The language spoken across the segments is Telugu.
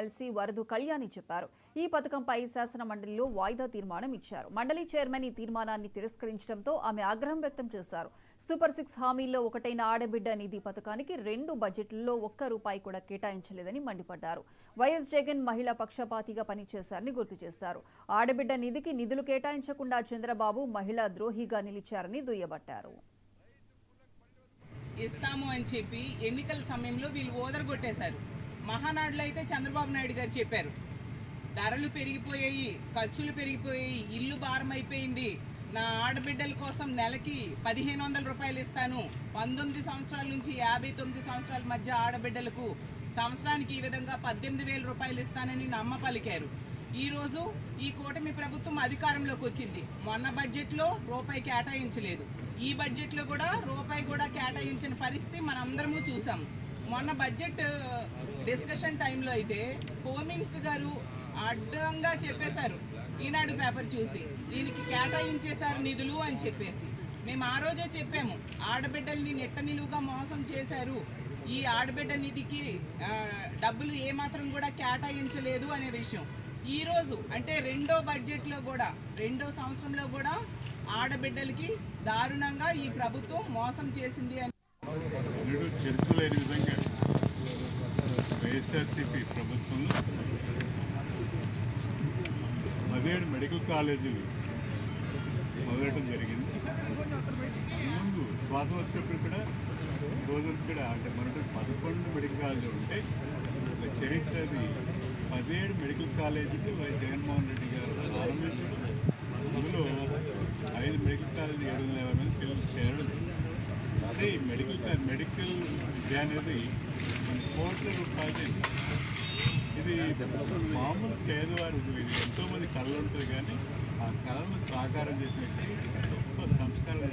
ఎల్సీ వరదు కళ్యాణి చెప్పారు. ఈ పథకంపై శాసన మండలిలో వాయిదా తీర్మానం ఇచ్చారు. మండలి చైర్మన్ ఈ తీర్మానాన్ని తిరస్కరించడంతో ఆమె ఆగ్రహం వ్యక్తం చేశారు. సూపర్ 6 హామీల్లో ఒకటైన ఆడబిడ్డ నిధి పథకానికి 2 బడ్జెట్లలో ₹1 కూడా కేటాయించలేదని మండిపడ్డారు. వైఎస్ జగన్ మహిళా పక్షపాతిగా పనిచేశారని గుర్తు చేశారు. ఆడబిడ్డ నిధికి నిధులు కేటాయించకుండా చంద్రబాబు మహిళా ద్రోహిగా నిలిచారని దుయ్యబట్టారు. ఇస్తాము అని చెప్పి ఎన్నికల సమయంలో వీళ్ళు ఓదరగొట్టేశారు. మహానాడులో అయితే చంద్రబాబు నాయుడు గారు చెప్పారు, ధరలు పెరిగిపోయాయి, ఖర్చులు పెరిగిపోయాయి, ఇల్లు భారం అయిపోయింది, నా ఆడబిడ్డల కోసం నెలకి ₹1500 ఇస్తాను, 19 సంవత్సరాల నుంచి 59 సంవత్సరాల మధ్య ఆడబిడ్డలకు సంవత్సరానికి ఈ విధంగా ₹18,000 ఇస్తానని నమ్మ పలికారు. ఈరోజు ఈ కూటమి ప్రభుత్వం అధికారంలోకి వచ్చింది. మొన్న బడ్జెట్లో రూపాయి కేటాయించలేదు. ఈ బడ్జెట్లో కూడా రూపాయి కూడా కేటాయించిన పరిస్థితి మనందరము చూసాం. మొన్న బడ్జెట్ డిస్కషన్ టైంలో అయితే హోమ్ మినిస్టర్ గారు అడ్డంగా చెప్పేశారు, ఈనాడు పేపర్ చూసి దీనికి కేటాయించేశారు నిధులు అని చెప్పేసి. మేము ఆ రోజే చెప్పాము, ఆడబిడ్డల్ని నెట్ట నిలువుగా మోసం చేశారు, ఈ ఆడబిడ్డ నిధికి డబ్బులు ఏమాత్రం కూడా కేటాయించలేదు అనే విషయం. ఈరోజు అంటే రెండో బడ్జెట్లో కూడా, రెండో సంవత్సరంలో కూడా ఆడబిడ్డలకి దారుణంగా ఈ ప్రభుత్వం మోసం చేసింది అని చరిత్రలేని విధంగా వైఎస్ఆర్సీపీ ప్రభుత్వంలో 17 మెడికల్ కాలేజీలు మొదలటం జరిగింది. ముందు స్వాతం వచ్చినప్పుడు కూడా రోజులు కూడా అంటే మొదటి 11 మెడికల్ కాలేజీలు ఉంటే చరిత్రది 17 మెడికల్ కాలేజీలు జగన్మోహన్ రెడ్డి గారు ప్రారంభించడం, అందులో 5 మెడికల్ కాలేజీ 750 మంది పిల్లలు చేరడం. అదే ఈ మెడికల్ విద్య అనేది ₹1,00,00,000. ఇది మామూలు పేదవారు, ఇది ఎంతోమంది కళలు ఉంటుంది, కానీ ఆ కళను సాకారం చేసినట్టు గొప్ప సంస్కారం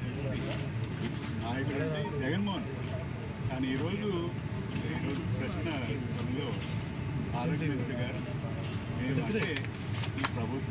నాయకుడు అంటే జగన్మోహన్. కానీ ఈరోజు ప్రశ్న రూపంలో ఆరోగ్య మంత్రి గారు మేమంటే ఈ ప్రభుత్వం